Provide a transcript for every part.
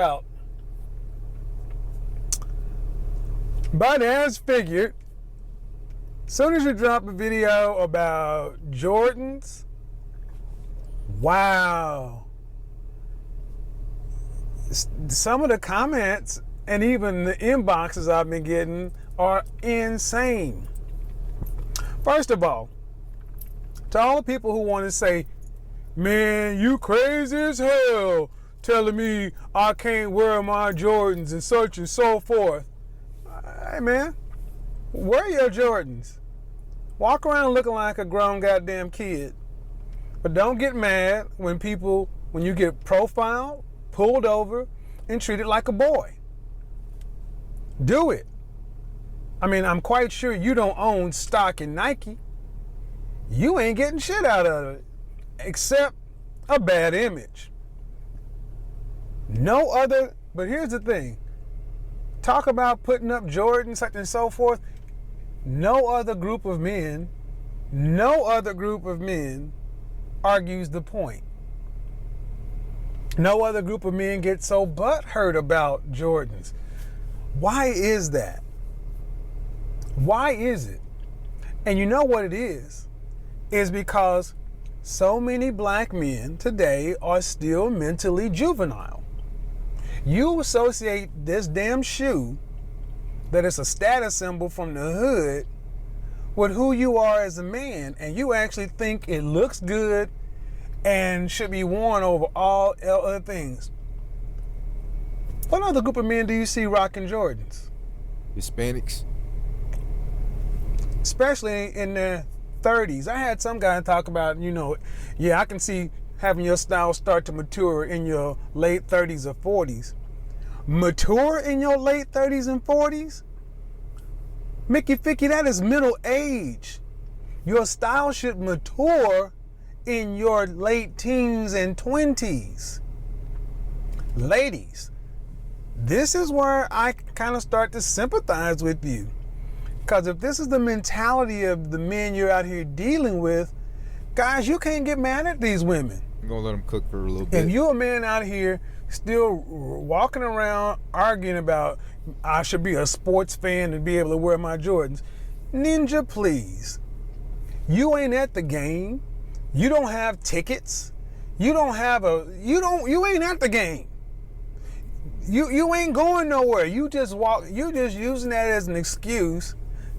out. But as figured, soon as you drop a video about Jordans, wow. Some of the comments and even the inboxes I've been getting are insane. First of all, to all the people who want to say, man, you crazy as hell telling me I can't wear my Jordans and such and so forth. Hey man, wear your Jordans. Walk around looking like a grown goddamn kid. But don't get mad when you get profiled, pulled over, and treated like a boy. Do it. I mean, I'm quite sure you don't own stock in Nike. You ain't getting shit out of it, except a bad image. But here's the thing. Talk about putting up Jordan, such and so forth. No other group of men argues the point. No other group of men gets so butthurt about Jordans. Why is that? Why is it? And you know what it is? It's because so many black men today are still mentally juvenile. You associate this damn shoe that is a status symbol from the hood with who you are as a man, and you actually think it looks good and should be worn over all other things. What other group of men do you see rocking Jordans? Hispanics. Especially in their 30s. I had some guy talk about, I can see having your style start to mature in your late 30s or 40s. Mature in your late 30s and 40s? Mickey Ficky, that is middle age. Your style should mature in your late teens and 20s. Ladies, this is where I kind of start to sympathize with you. Because if this is the mentality of the men you're out here dealing with, guys, you can't get mad at these women. I'm going to let them cook for a little bit. If you're a man out here still walking around arguing about, I should be a sports fan and be able to wear my Jordans, ninja, please. You ain't at the game. You don't have tickets. You ain't at the game. You ain't going nowhere. You just using that as an excuse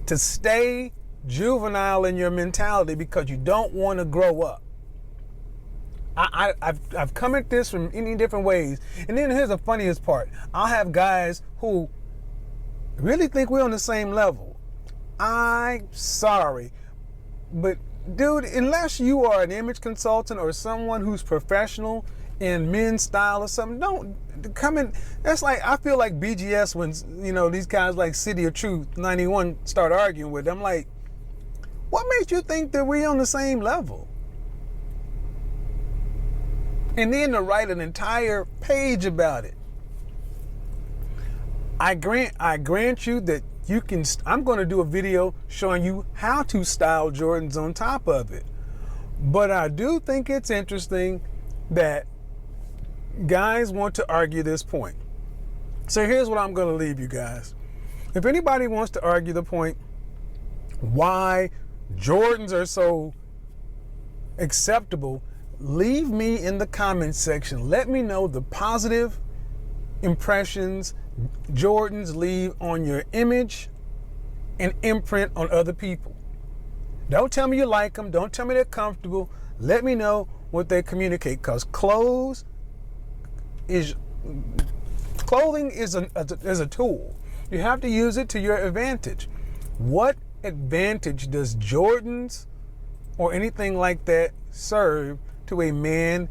to stay juvenile in your mentality because you don't want to grow up. I've come at this from any different ways. And then here's the funniest part. I'll have guys who really think we're on the same level. I'm sorry, but dude, unless you are an image consultant or someone who's professional in men's style or something, don't come in. That's like, I feel like BGS when, these guys like City of Truth 91 start arguing with them. I'm like, what makes you think that we're on the same level? And then to write an entire page about it. I grant you that you can. I'm going to do a video showing you how to style Jordans on top of it. But I do think it's interesting that guys want to argue this point. So here's what I'm going to leave you guys. If anybody wants to argue the point why Jordans are so acceptable, leave me in the comments section. Let me know the positive impressions Jordans leave on your image and imprint on other people. Don't tell me you like them. Don't tell me they're comfortable. Let me know what they communicate, because clothing is a tool. You have to use it to your advantage. What advantage does Jordans or anything like that serve to a man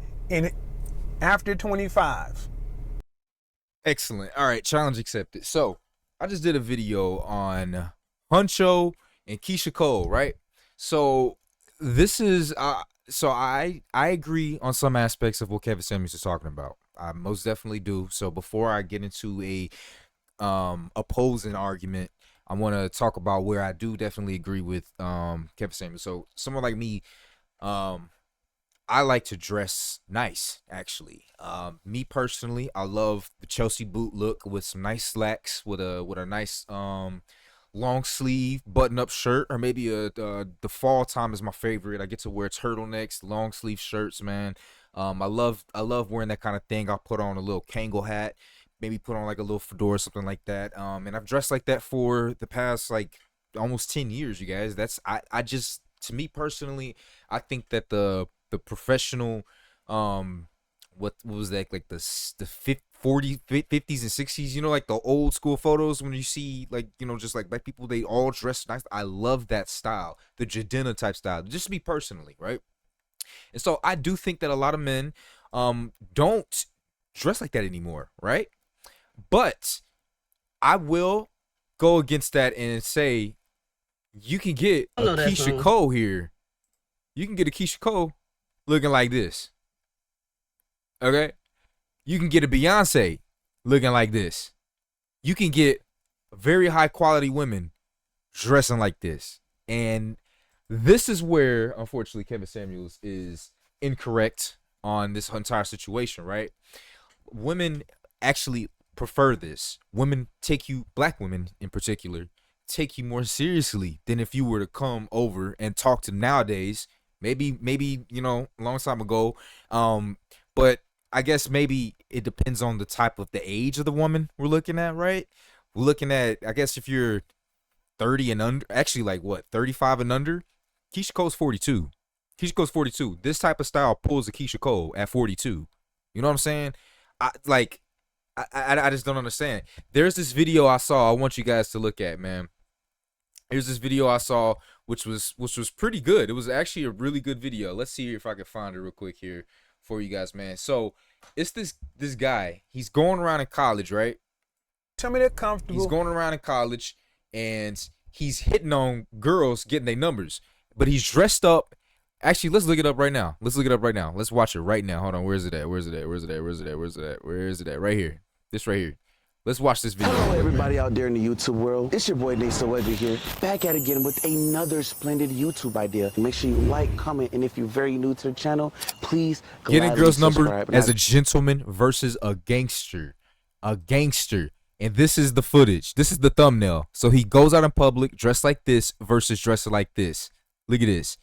after 25? Excellent. All right, challenge accepted. So I just did a video on Huncho and Keisha Cole, right? So this is so I agree on some aspects of what Kevin Samuels is talking about. I most definitely do. So before I get into a opposing argument, I want to talk about where I do definitely agree with Kevin Samuels. So someone like me, I like to dress nice, actually. Me personally, I love the Chelsea boot look with some nice slacks, with a nice long sleeve button up shirt, or maybe the fall time is my favorite. I get to wear turtlenecks, long sleeve shirts, man. I love wearing that kind of thing. I'll put on a little Kangol hat, maybe put on like a little fedora, something like that. And I've dressed like that for the past like almost 10 years, you guys. I just, to me personally, I think that the professional, what was that, like the 50s and 60s, like the old school photos when you see, like, just like black people, they all dress nice. I love that style, the Jadena type style, just me personally, right? And so I do think that a lot of men don't dress like that anymore, right? But I will go against that and say you can get a Keisha Cole here. You can get a Keisha Cole looking like this. Okay? You can get a Beyonce looking like this. You can get very high quality women dressing like this. And this is where, unfortunately, Kevin Samuels is incorrect on this entire situation, right? Women actually prefer this. Women take you, black women in particular, take you more seriously than if you were to come over and talk to nowadays. Maybe, a long time ago. But I guess maybe it depends on the type of the age of the woman we're looking at, right? We're looking at, I guess if you're 30 and under, actually like what, 35 and under, Keisha Cole's 42. Keisha Cole's 42. This type of style pulls a Keisha Cole at 42. You know what I'm saying? I just don't understand. There's this video I saw I want you guys to look at, man. Here's this video I saw which was pretty good. It was actually a really good video. Let's see if I can find it real quick here for you guys, man. So it's this guy. He's going around in college, right? Tell me they're comfortable. He's going around in college and he's hitting on girls, getting their numbers. But he's dressed up. Actually, let's look it up right now. Let's watch it right now. Hold on. Where's it at? Right here. This right here. Let's watch this video. Hello, everybody out there in the YouTube world. It's your boy, Nate Sowebi here, back at it again with another splendid YouTube idea. Make sure you like, comment, and if you're very new to the channel, please getting girls' number as a gentleman versus a gangster. A gangster. And this is the footage. This is the thumbnail. So he goes out in public dressed like this versus dressing like this. Look at this.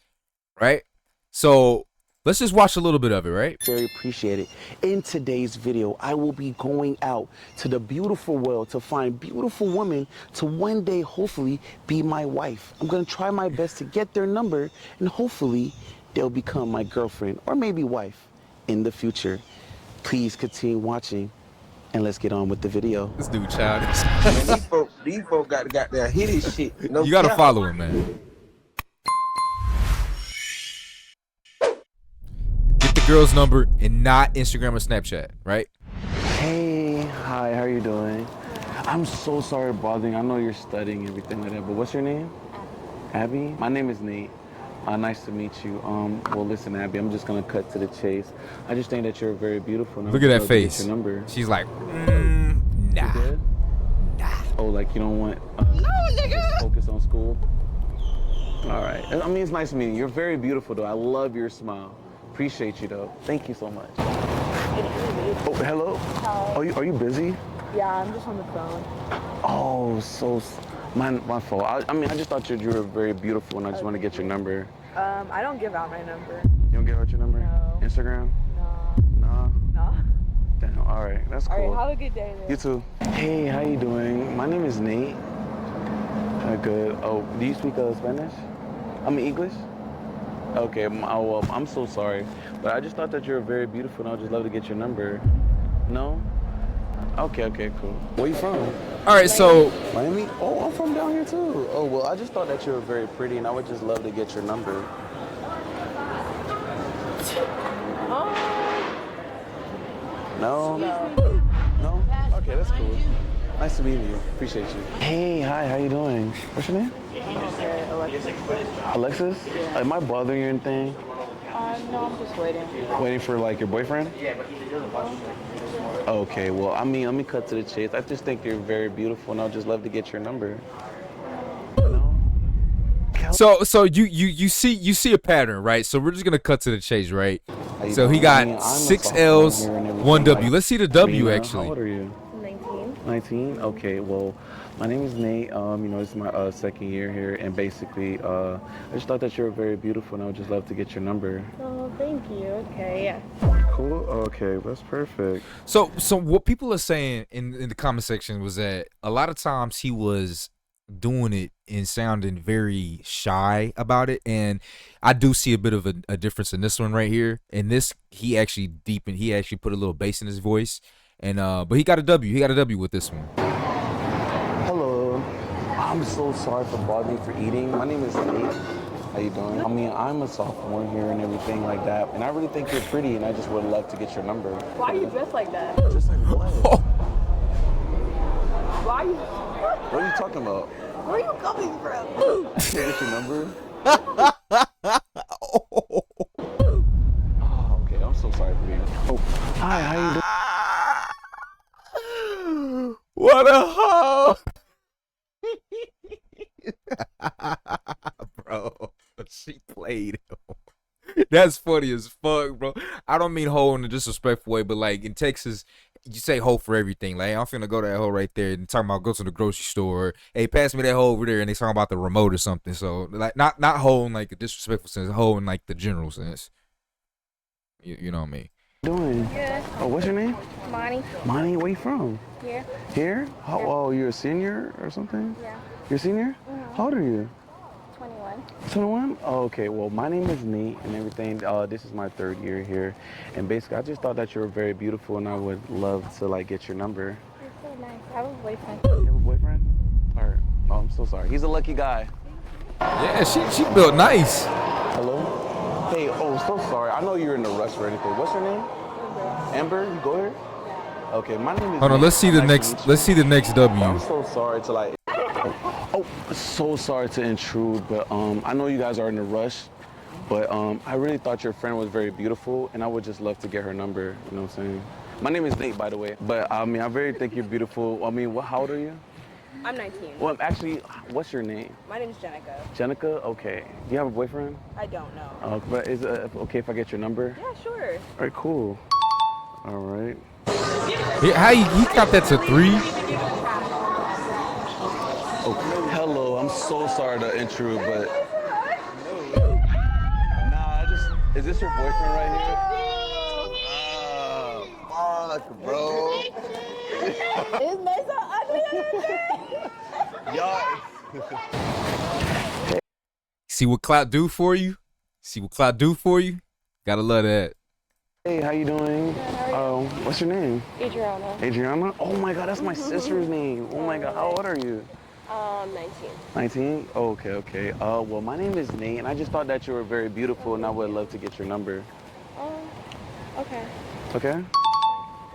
Right? So let's just watch a little bit of it, right? Very appreciated. In today's video, I will be going out to the beautiful world to find beautiful women to one day, hopefully, be my wife. I'm going to try my best to get their number, and hopefully, they'll become my girlfriend or maybe wife in the future. Please continue watching, and let's get on with the video. This dude childish. these folk got that hit his shit. No you got to cap. follow him, man. Girl's number and not Instagram or Snapchat, right? Hey, hi, how are you doing? I'm so sorry bothering. I know you're studying and everything like that, but what's your name? Abby? My name is Nate. Nice to meet you. Well, listen, Abby, I'm just gonna cut to the chase. I just think that you're very beautiful. Look at that face. Your number. She's like, nah. Oh, like you don't want no, nigga. Focus on school? All right. I mean, it's nice meeting you. You're very beautiful, though. I love your smile. Appreciate you, though. Thank you so much. Oh, hello? Hi. Are you busy? Yeah, I'm just on the phone. Oh, my fault. I mean, I just thought you were very beautiful, and I just want to get your number. I don't give out my number. You don't give out your number? No. Instagram? No. No? Damn, all right. That's cool. All right, have a good day, then. You too. Hey, how you doing? My name is Nate. Good. Oh, do you speak Spanish? I mean, English? Okay, well, I'm so sorry, but I just thought that you were very beautiful, and I'd just love to get your number. No? Okay, cool. Where you from? all right, so Miami? Oh, I'm from down here too. Oh, well, I just thought that you were very pretty, and I would just love to get your number. No? No? Okay, that's cool. Nice to meet you. Appreciate you. Hey, hi, how you doing? What's your name? Alexis. Alexis? Yeah. Am I bothering you or anything? No, I'm just waiting. Waiting for like your boyfriend? Okay, well, I mean, let me cut to the chase. I just think you're very beautiful, and I'd just love to get your number. No? So you see a pattern, right? So we're just gonna cut to the chase, right? How you So he doing? I mean, got I'm a 6 sophomore L's, here and everything, 1 W. like, Let's see the W Rena, actually. How old are you? 19. 19? Okay, well, my name is Nate. This is my second year here, and basically, I just thought that you were very beautiful, and I would just love to get your number. Oh, thank you. Okay, yeah. Cool. Okay, that's perfect. So what people are saying in the comment section was that a lot of times he was doing it and sounding very shy about it, and I do see a bit of a difference in this one right here. In this, he actually deepened. He actually put a little bass in his voice, and but he got a W. He got a W with this one. Hello. I'm so sorry for bothering you for eating. My name is Nate. How you doing? I mean, I'm a sophomore here and everything like that, and I really think you're pretty, and I just would love to get your number. Why are you dressed like that? Just like what? Why are you... What are you talking about? Where are you coming from? Can I get your number? Oh, okay. I'm so sorry for being. Oh, hi. How you doing? What a hoe! Bro, she played him. That's funny as fuck, bro. I don't mean hoe in a disrespectful way, but like in Texas, you say hoe for everything. Like, I'm finna go to that hoe right there and talking about go to the grocery store. Hey, pass me that hoe over there, and they talking about the remote or something. So like not hoe in like a disrespectful sense, hoe in like the general sense. You know what I mean? Doing? Good. Oh, what's your name? Monty. Monty, where you from? Here. Here? How, oh, you're a senior or something? Yeah. You're a senior? How old are you? 21. 21? Oh, okay. Well, my name is Nate and everything. This is my third year here. And basically, I just thought that you were very beautiful and I would love to, like, get your number. You're so nice. I have a boyfriend. You have a boyfriend? Or, oh, I'm so sorry. He's a lucky guy. Yeah, she built nice. Hello? Hey, oh, so sorry. I know you're in a rush or anything. What's your name? Amber. You go here? Okay, my name is Hold on, Nate. let's see the Nice to next. meet you. Let's see the next W. I'm so sorry to like. Oh, so sorry to intrude, but I know you guys are in a rush, but I really thought your friend was very beautiful, and I would just love to get her number. You know what I'm saying? My name is Nate, by the way. But I mean, I very think you're beautiful. I mean, how old are you? I'm 19. Well, actually, what's your name? My name is Jenica. Jenica. Okay. Do you have a boyfriend? I don't know. But is it okay if I get your number? Yeah, sure. All right, cool. All right. How he got that to 3? Oh, hello. I'm so sorry to intrude, but is this your boyfriend right here? Fuck, bro. Is May so ugly? Y'all. See what clout do for you? See what clout do for you? Gotta love that. Hey, how you doing? What's your name? Adriana. Adriana? Oh my God, that's my sister's name. Oh my God, how old are you? 19. 19? Oh, okay. Well, my name is Nate, and I just thought that you were very beautiful, and I would love to get your number. Okay. Okay?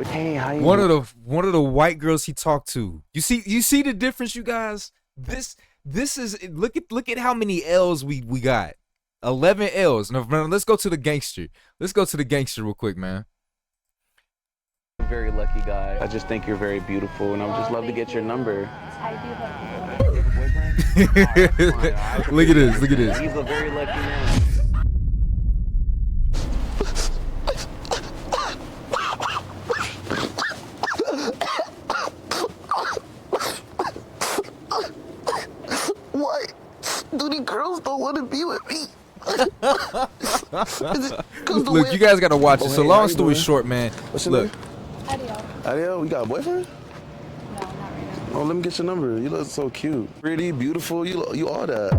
Hey, how you One of the white girls he talked to. You see the difference, you guys? This is look at how many L's we got. 11 L's. Now let's go to the gangster. Let's go to the gangster real quick, man. a very lucky guy. I just think you're very beautiful, and I would just love to get your number. I do have You have a boyfriend? Look at this. Look at this. He's a very lucky man. Why do the girls don't want to be with me? Look, you guys gotta watch it. So hey, long how you story doing? short, man. What's your Look, name? Adio. Adio, you got a boyfriend? No, not right now. Oh, let me get your number. You look so cute. Pretty, beautiful, you all that.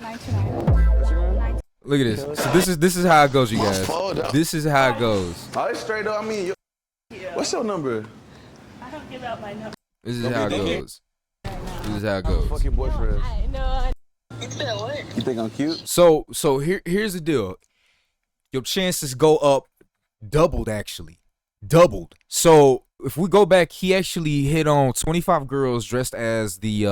929. look at this. So this is how it goes, you guys. phone up. This is how it goes. All right, straight up. I mean, what's your number? I don't give out my number. This is how it goes. This is how it Fuck goes. your boyfriend. I know. You think I'm cute? So here's the deal. Your chances go up doubled, actually. Doubled. So if we go back, he actually hit on 25 girls dressed as the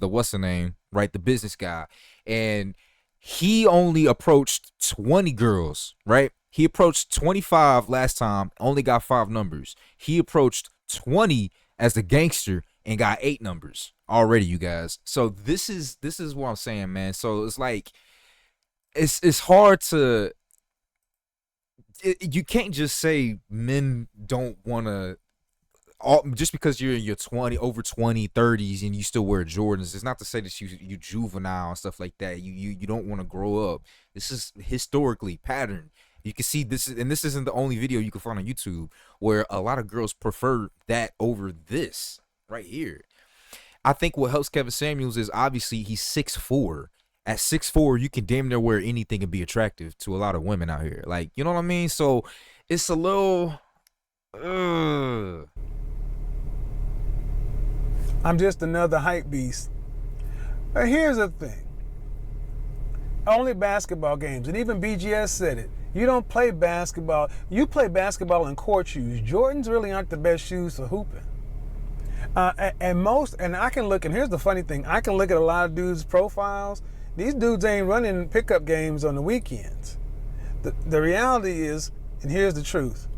what's the name, right? The business guy. And he only approached 20 girls, right? He approached 25 last time, only got 5 numbers. He approached 20 as the gangster and got 8 numbers. already, you guys. So this is what I'm saying, man. So it's like it's hard to you can't just say men don't want to just because you're in your over 20 30s and you still wear Jordans. It's not to say that you juvenile and stuff like that. You don't want to grow up. This is historically patterned. You can see this, and this isn't the only video you can find on YouTube where a lot of girls prefer that over this right here. I think what helps Kevin Samuels is obviously he's 6'4". At 6'4", you can damn near wear anything and be attractive to a lot of women out here. Like, you know what I mean? So it's a little I'm just another hype beast. But here's the thing. Only basketball games, and even BGS said it. You don't play basketball. You play basketball in court shoes. Jordans really aren't the best shoes for hooping. And I can look, and here's the funny thing. I can look at a lot of dudes' profiles. These dudes ain't running pickup games on the weekends. The reality is, and here's the truth.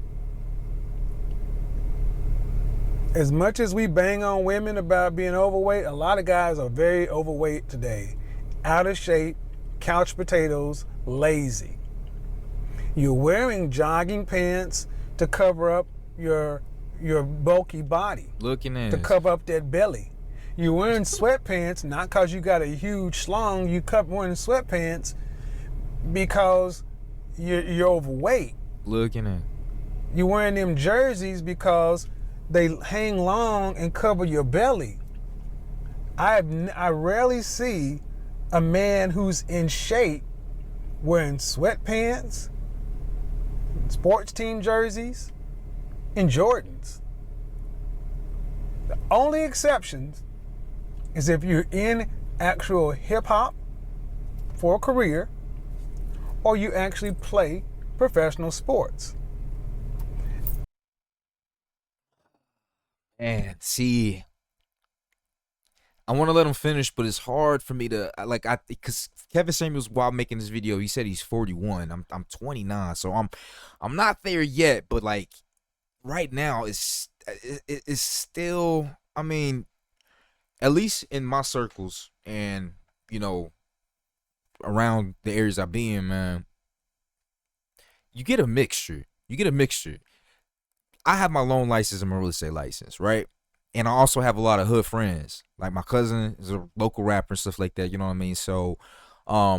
As much as we bang on women about being overweight, a lot of guys are very overweight today. Out of shape, couch potatoes, lazy. You're wearing jogging pants to cover up your bulky body. looking at To cover up that belly. You're wearing sweatpants, not because you got a huge schlong, you wearing sweatpants because you're overweight. looking at You're wearing them jerseys because they hang long and cover your belly. I rarely see a man who's in shape wearing sweatpants, sports team jerseys, and Jordans. The only exceptions is if you're in actual hip hop for a career or you actually play professional sports. And see, I want to let him finish, but it's hard for me to because Kevin Samuels, while making this video, he said he's 41. I'm 29, so I'm not there yet. But like right now, it's still. I mean, at least in my circles and around the areas I be in, man, you get a mixture. I have my loan license and my real estate license, right? And I also have a lot of hood friends. Like my cousin is a local rapper and stuff like that. You know what I mean? So, I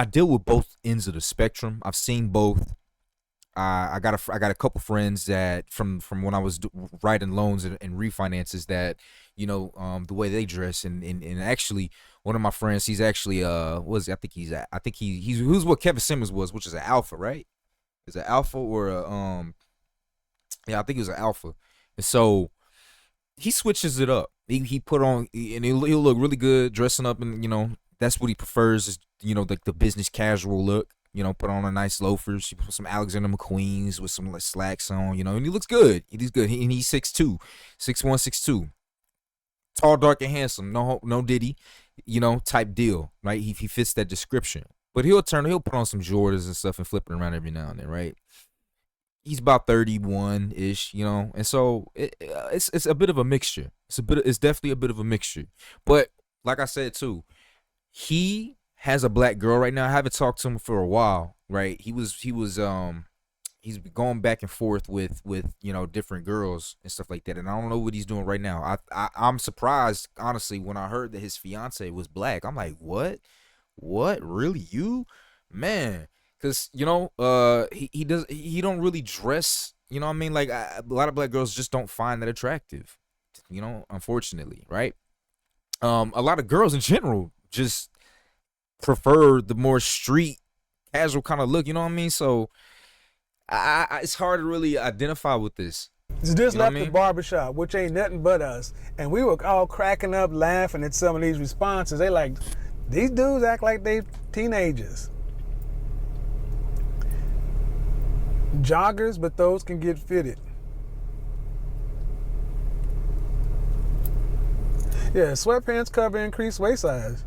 deal with both ends of the spectrum. I've seen both. I got a couple friends that from when I was writing loans and refinances that the way they dress and actually one of my friends, he's actually who's what Kevin Simmons was, which is an alpha, right? Is it alpha or a yeah, I think it was an alpha. And so he switches it up. He put on, and he'll look really good dressing up, and that's what he prefers is like the business casual look. Put on a nice loafers. He put some Alexander McQueens with some like slacks on. And he looks good. He's good. And he's 6'2", 6'1", 6'2". Tall, dark, and handsome. No Diddy, type deal, right? He fits that description. But he'll put on some Jordans and stuff and flip it around every now and then, right? He's about 31-ish, and so it's a bit of a mixture. It's definitely a bit of a mixture. But like I said too, he has a black girl right now. I haven't talked to him for a while, right? He's going back and forth with different girls and stuff like that, and I don't know what he's doing right now. I'm surprised, honestly, when I heard that his fiance was black. I'm like, what really, you, man? Because he don't really dress, what I mean? Like a lot of black girls just don't find that attractive, unfortunately, right? A lot of girls in general just prefer the more street casual kind of look, you know what I mean? So it's hard to really identify with this. Just left the barbershop, which ain't nothing but us, and we were all cracking up laughing at some of these responses. They like, these dudes act like they teenagers. Joggers, but those can get fitted. Yeah, sweatpants cover increased waist size.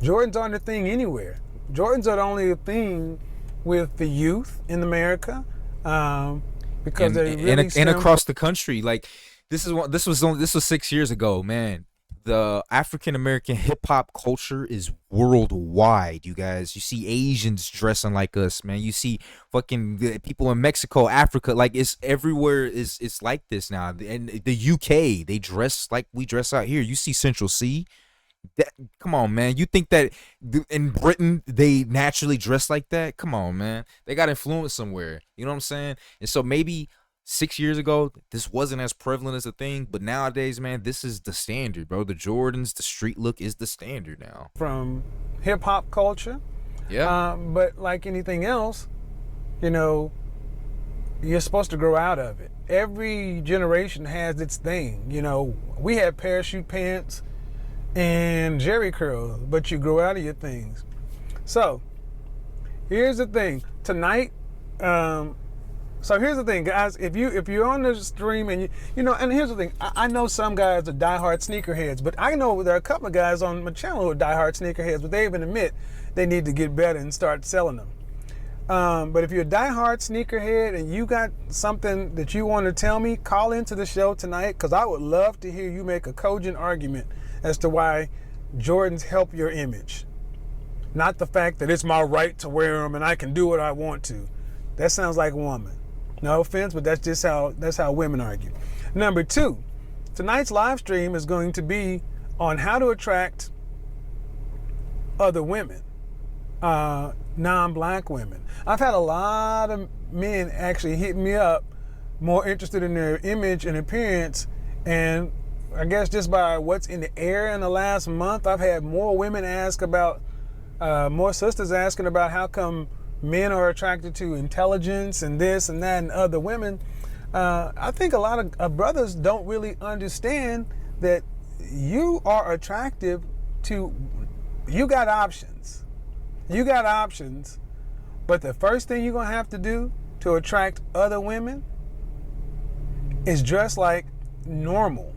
Jordans aren't a thing anywhere. Jordans are the only thing with the youth in America, because they really and across the country. Like This was 6 years ago, man. The African American hip hop culture is worldwide, you guys. You see Asians dressing like us, man. You see fucking people in Mexico, Africa, like it's everywhere. It's like this now. And the UK, they dress like we dress out here. You see Central C. That, come on, man. You think that in Britain they naturally dress like that? Come on, man. They got influence somewhere. You know what I'm saying? And so maybe 6 years ago this wasn't as prevalent as a thing, but nowadays, man, this is the standard, bro. The Jordans, the street look is the standard now. From hip hop culture. Yeah. But like anything else, you know, you're supposed to grow out of it. Every generation has its thing. You know, we had parachute pants and jerry curls, but you grow out of your things. So here's the thing tonight. So here's the thing, guys. If you're on the stream and you know, and here's the thing. I know some guys are diehard sneakerheads, but I know there are a couple of guys on my channel who are diehard sneakerheads, but they even admit they need to get better and start selling them. But if you're a diehard sneakerhead and you got something that you want to tell me, call into the show tonight, because I would love to hear you make a cogent argument as to why Jordans help your image. Not the fact that it's my right to wear them and I can do what I want to. That sounds like a woman. No offense, but that's how women argue. Number two, tonight's live stream is going to be on how to attract other women, non-black women. I've had a lot of men actually hit me up more interested in their image and appearance, and I guess just by what's in the air in the last month, I've had more women ask about, more sisters asking about how come men are attracted to intelligence and this and that and other women. I think a lot of brothers don't really understand that you are attractive to, you got options. You got options, but the first thing you're gonna have to do to attract other women is dress like normal.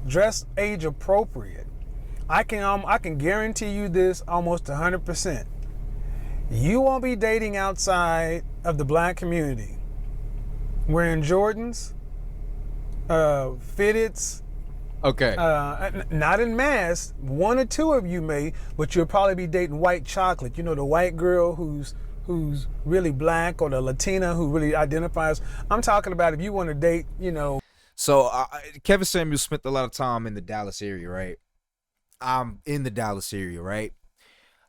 Dress age appropriate. I can guarantee you this almost 100%. You won't be dating outside of the black community wearing Jordans, fitteds. Okay. Not in mass. One or two of you may, but you'll probably be dating white chocolate. You know, the white girl who's really black, or the Latina who really identifies. I'm talking about if you want to date, you know. So Kevin Samuels spent a lot of time in the Dallas area, right? I'm in the Dallas area, right?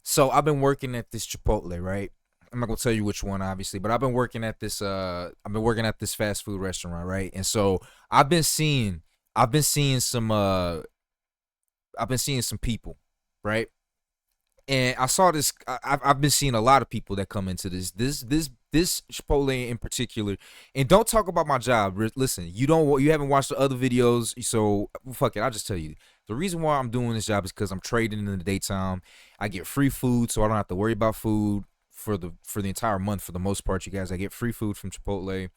So I've been working at this Chipotle, right? I'm not gonna tell you which one, obviously, but I've been working at this fast food restaurant, right? And so I've been seeing some people, right? And I saw this. I've been seeing a lot of people that come into this Chipotle in particular. And don't talk about my job. Listen, you haven't watched the other videos, so fuck it. I'll just tell you. The reason why I'm doing this job is because I'm trading in the daytime. I get free food, so I don't have to worry about food for the entire month for the most part. You guys, I get free food from Chipotle.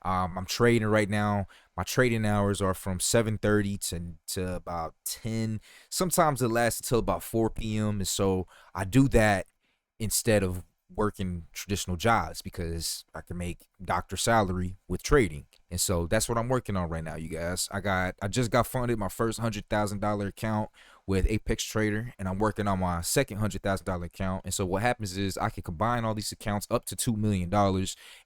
I'm trading right now. My trading hours are from 7:30 to about 10. Sometimes it lasts until about 4 p.m. And so I do that instead of working traditional jobs because I can make doctor salary with trading. And so that's what I'm working on right now, you guys. I just got funded my first $100,000 account with Apex Trader, and I'm working on my second $100,000 account. And so what happens is I can combine all these accounts up to $2 million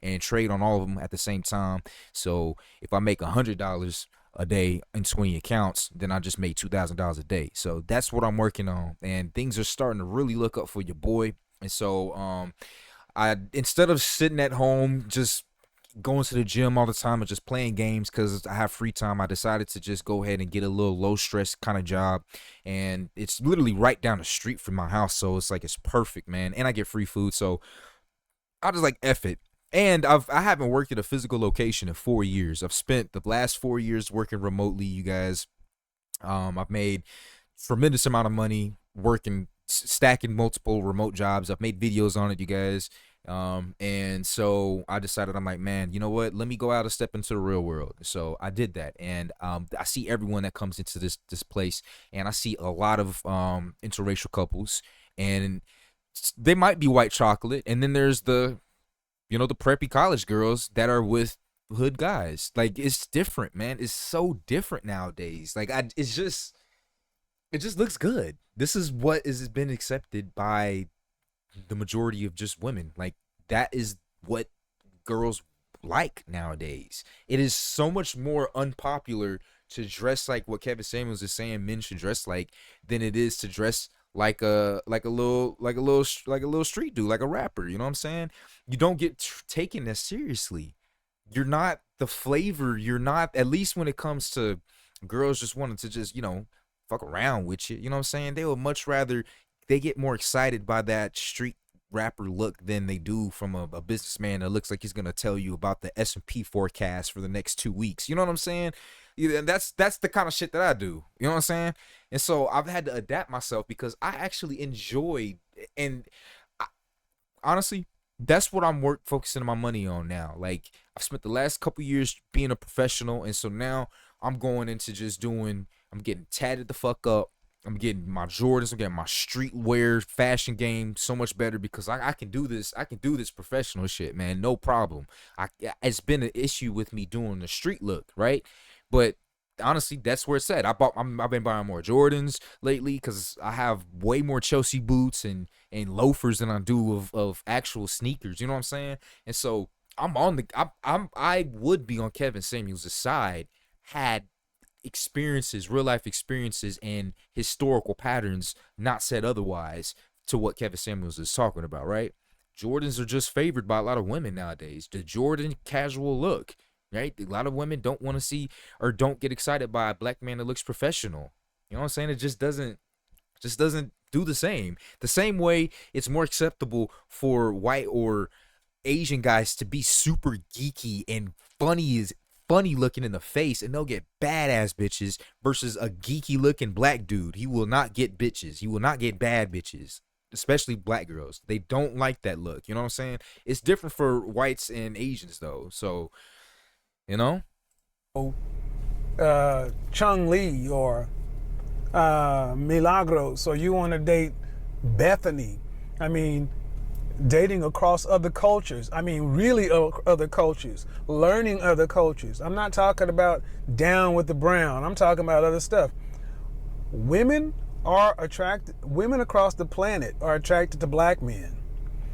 and trade on all of them at the same time. So if I make $100 a day in 20 accounts, then I just made $2,000 a day. So that's what I'm working on, and things are starting to really look up for your boy. And so I, instead of sitting at home just going to the gym all the time and just playing games because I have free time, I decided to just go ahead and get a little low stress kind of job. And it's literally right down the street from my house, so it's like it's perfect, man. And I get free food, so I just like F it. And I haven't worked at a physical location in 4 years. I've spent the last 4 years working remotely, you guys. I've made tremendous amount of money working, stacking multiple remote jobs. I've made videos on it, you guys. And so I decided, I'm like, man, you know what? Let me go out and step into the real world. So I did that. And I see everyone that comes into this place, and I see a lot of interracial couples, and they might be white chocolate. And then there's the preppy college girls that are with hood guys. Like, it's different, man. It's so different nowadays. Like, it just looks good. This is what has been accepted by the majority of just women. Like, that is what girls like nowadays. It is so much more unpopular to dress like what Kevin Samuels is saying men should dress like than it is to dress like a little street dude, like a rapper. You know what I'm saying? You don't get taken as seriously. You're not the flavor. You're not, at least when it comes to girls just wanting to just, fuck around with you. You know what I'm saying? They would much rather, they get more excited by that street rapper look than they do from a businessman that looks like he's gonna tell you about the S&P forecast for the next 2 weeks. You know what I'm saying? Yeah, and that's the kind of shit that I do. You know what I'm saying? And so I've had to adapt myself because I actually enjoy, and I, honestly, that's what I'm focusing my money on now. Like, I've spent the last couple years being a professional, and so now I'm going into just doing, I'm getting tatted the fuck up. I'm getting my Jordans. I'm getting my streetwear fashion game so much better because I can do this. I can do this professional shit, man. No problem. It's been an issue with me doing the street look, right? But honestly, that's where it's at. I've been buying more Jordans lately because I have way more Chelsea boots and loafers than I do of actual sneakers. You know what I'm saying? And so I would be on Kevin Samuels' side had real life experiences and historical patterns not said otherwise to what Kevin Samuels is talking about, right? Jordans are just favored by a lot of women nowadays. The Jordan casual look, right? A lot of women don't want to see or don't get excited by a black man that looks professional. You know what I'm saying? It just doesn't do the same. The same way it's more acceptable for white or Asian guys to be super geeky and funny looking in the face and they'll get badass bitches versus a geeky looking black dude. He will not get bitches. He will not get bad bitches, especially black girls. They don't like that look. You know what I'm saying? It's different for whites and Asians though. So, you know? Chung Lee or Milagros, or you want to date Bethany. I mean, dating across other cultures. I mean, really other cultures, learning other cultures. I'm not talking about down with the brown. I'm talking about other stuff. Women across the planet are attracted to black men.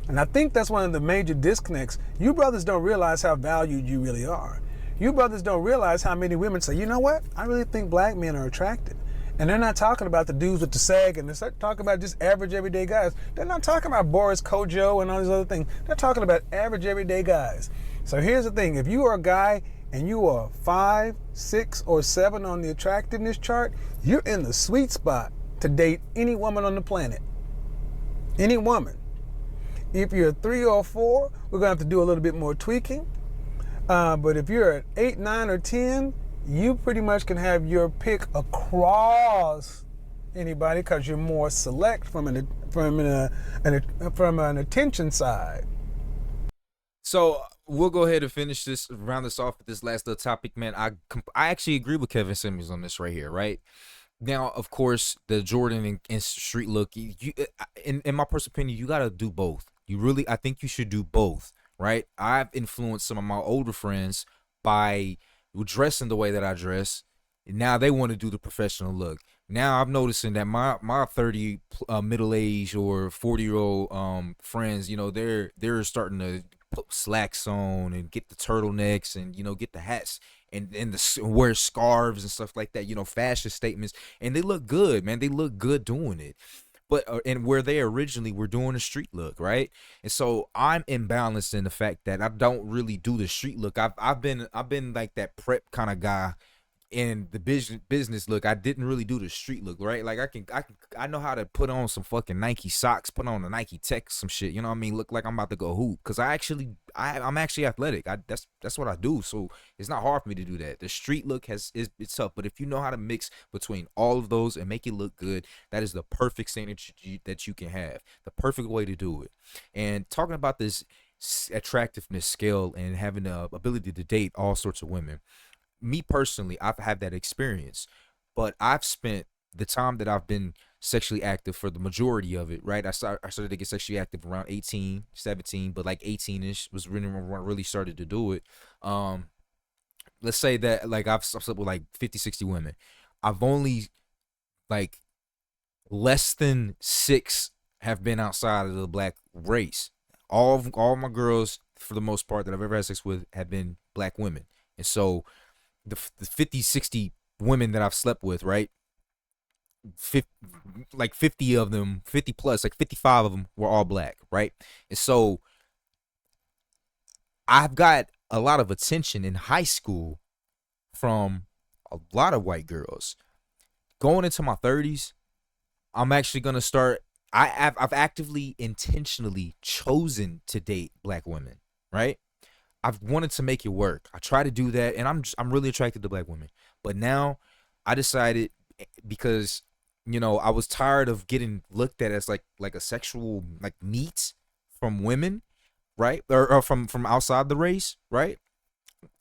And I think that's one of the major disconnects. You brothers don't realize how valued you really are. You brothers don't realize how many women say, you know what? I really think black men are attracted. And they're not talking about the dudes with the sag, and they're talking about just average everyday guys. They're not talking about Boris Kojo and all these other things. They're talking about average everyday guys. So here's the thing. If you are a guy and you are 5, 6, or 7 on the attractiveness chart, you're in the sweet spot to date any woman on the planet. Any woman. If you're 3 or 4, we're going to have to do a little bit more tweaking. But if you're at 8, 9, or 10, you pretty much can have your pick across anybody because you're more select from an attention side. So we'll go ahead and finish this, round this off with this last little topic, man. I actually agree with Kevin Samuels on this right here, right? Now, of course, the Jordan and street look, in my personal opinion, you got to do both. I think you should do both, right? I've influenced some of my older friends by dressing the way that I dress. Now they want to do the professional look. Now I'm noticing that my 30 middle-aged or 40-year-old friends, they're starting to put slacks on and get the turtlenecks and get the hats and wear scarves and stuff like that, fashion statements, and they look good, man. They look good doing it. But and where they originally were doing a street look, right? And so I'm imbalanced in the fact that I don't really do the street look. I've been like that prep kind of guy in the business look. I didn't really do the street look, right? Like I know how to put on some fucking Nike socks, put on a Nike Tech, some shit, you know what I mean? Look like I'm about to go hoop because I'm actually athletic. That's what I do. So it's not hard for me to do that. The street look it's tough, but if you know how to mix between all of those and make it look good, that is the perfect thing that you can have. The perfect way to do it. And talking about this attractiveness scale and having the ability to date all sorts of women. Me personally, I've had that experience, but I've spent the time that I've been sexually active for the majority of it, right? I started to get sexually active around 18, 17, but like 18-ish was really started to do it. let's say that like I've slept with like 50, 60 women. I've only like less than 6 have been outside of the black race. All my girls, for the most part, that I've ever had sex with have been black women. And so the 50, 60 women that I've slept with, right? 50, like 50 of them, 50 plus, like 55 of them were all black, right? And so I've got a lot of attention in high school from a lot of white girls. Going into my 30s, I'm actually gonna start. I've actively, intentionally chosen to date black women, right? I've wanted to make it work. I try to do that, and I'm really attracted to black women. But now, I decided, because I was tired of getting looked at as like a sexual like meat from women, right? Or from outside the race, right?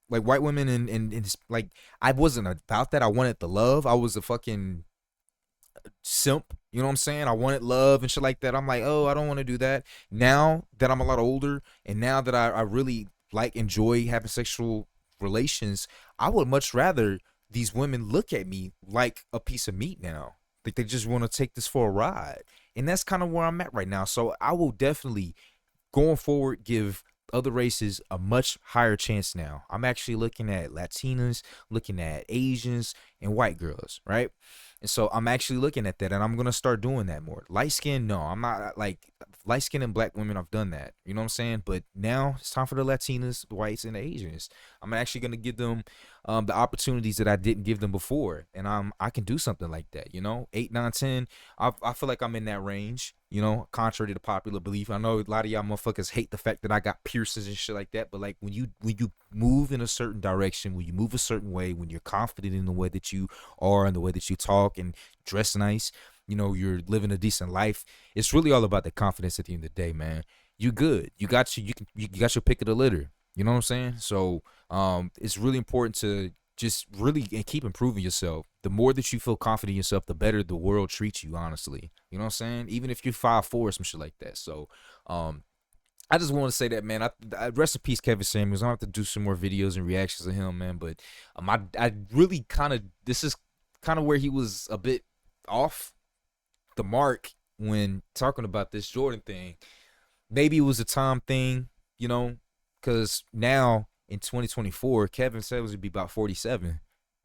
Like white women and like I wasn't about that. I wanted the love. I was a fucking simp, you know what I'm saying? I wanted love and shit like that. I'm like, oh, I don't want to do that. Now that I'm a lot older, and now that I really enjoy having sexual relations, I would much rather these women look at me like a piece of meat now. Like they just want to take this for a ride. And that's kind of where I'm at right now. So I will definitely, going forward, give other races a much higher chance now. I'm actually looking at Latinas, looking at Asians, and white girls, right? And so I'm actually looking at that, and I'm gonna start doing that more. Light skin, no, I'm not. Like light skin and black women, I've done that. You know what I'm saying? But now it's time for the Latinas, the whites, and the Asians. I'm actually gonna give them the opportunities that I didn't give them before, and I can do something like that. 8, 9, 10. I feel like I'm in that range. Contrary to popular belief. I know a lot of y'all motherfuckers hate the fact that I got piercings and shit like that, but like when you move in a certain direction, when you move a certain way, when you're confident in the way that you are and the way that you talk and dress nice, you're living a decent life. It's really all about the confidence at the end of the day, man. You good. You got your pick of the litter. You know what I'm saying? So it's really important to just really keep improving yourself. The more that you feel confident in yourself, the better the world treats you, honestly. You know what I'm saying? Even if you're 5'4" or some shit like that. So I just want to say that, man. I rest in peace, Kevin Samuels. I don't have to do some more videos and reactions of him, man. But I really this is kind of where he was a bit off the mark when talking about this Jordan thing. Maybe it was a time thing, because now in 2024, Kevin Samuels would be about 47.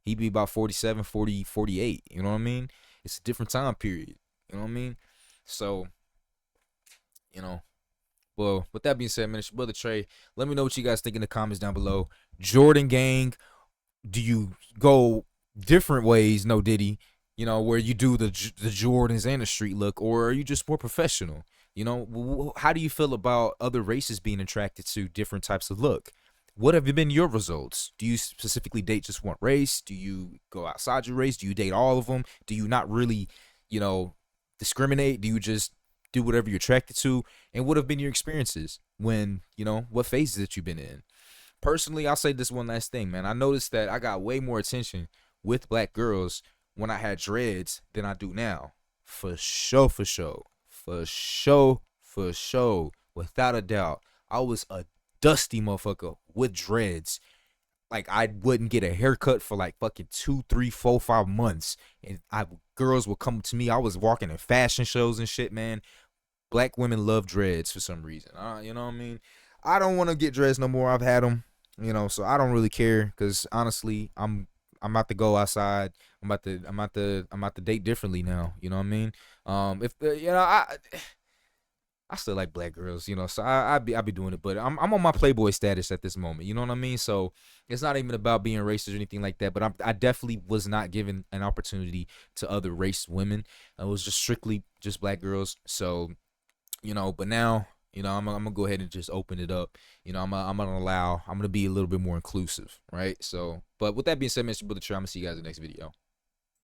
He'd be about 47, 40, 48. You know what I mean? It's a different time period. You know what I mean? So, well, with that being said, man, it's your brother Trey. Let me know what you guys think in the comments down below. Jordan gang, do you go different ways, no Diddy, where you do the Jordans and the street look, or are you just more professional? How do you feel about other races being attracted to different types of look? What have been your results? Do you specifically date just one race? Do you go outside your race? Do you date all of them? Do you not really, discriminate? Do you just do whatever you're attracted to? And what have been your experiences when, what phases that you've been in? Personally, I'll say this one last thing, man. I noticed that I got way more attention with black girls when I had dreads than I do now. For sure, for sure. For sure, for sure. Without a doubt. I was a dusty motherfucker with dreads. Like I wouldn't get a haircut for like fucking 2, 3, 4, 5 months, and girls would come to me. I was walking in fashion shows and shit, man. Black women love dreads for some reason. You know what I mean? I don't want to get dreads no more. I've had them, so I don't really care, because honestly, I'm about to go outside. I'm about to date differently now. You know what I mean? I still like black girls, so I be doing it, but I'm on my Playboy status at this moment, you know what I mean? So it's not even about being racist or anything like that, but I definitely was not given an opportunity to other race women. It was just strictly just black girls. So, but now, I'm gonna go ahead and just open it up. I'm gonna be a little bit more inclusive, right? So, but with that being said, Mr. Brother Trey, I'm gonna see you guys in the next video.